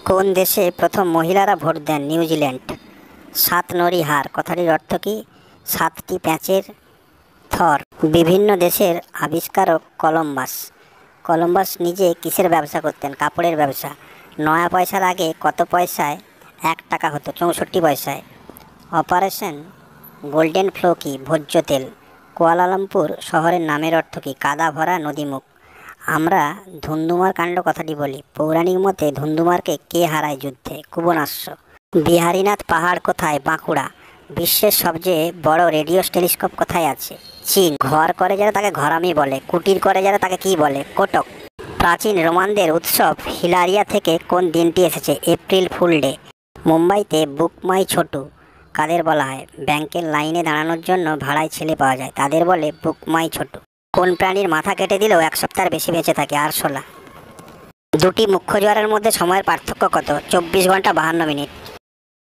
কোন দেশে প্রথম মহিলারা ভোট দেন? নিউজিল্যান্ড। সাত নরি হার কথাটির অর্থ কী? সাতটি প্যাঁচের থর। বিভিন্ন দেশের আবিষ্কারক কলম্বাস। কলম্বাস নিজে কিসের ব্যবসা করতেন? কাপড়ের ব্যবসা। নয়া পয়সার আগে কত পয়সায় 1 টাকা হতো? 64 পয়সায়। অপারেশন গোল্ডেন ফ্লো কি? ভোজ্য তেল। কুয়ালালামপুর শহরের নামের অর্থ কী? কাদা ভরা নদীমুখ। আমরা ধুন্ধুমার কাণ্ড কথাটি বলি। পৌরাণিক মতে ধুন্ধুমারকে কে হারায় যুদ্ধে? কুবনাশ্ব। বিহারীনাথ পাহাড় কোথায়? বাঁকুড়া। বিশ্বের সবচেয়ে বড় রেডিও টেলিস্কোপ কোথায় আছে? চীন। ঘর করে যারা তাকে ঘরামি বলে, কুটির করে যারা তাকে কি বলে? কোটক। প্রাচীন রোমানদের উৎসব হিলারিয়া থেকে কোন দিনটি এসেছে? April fool day. মুম্বাইতে বুক মাই ছোটু কাদের বলা হয়? ব্যাংকের লাইনে দাঁড়ানোর জন্য ভাড়ায় ছেলে পাওয়া যায়, তাদের বলে বুক মাই ছোটু। কোন প্রাণীর মাথা কেটে দিলেও 1 সপ্তাহের বেশি বেঁচে থাকে? আরশোলা। দুটি মুখ্য জোয়ারের মধ্যে সময়ের পার্থক্য কত? 24 ঘন্টা 52 মিনিট।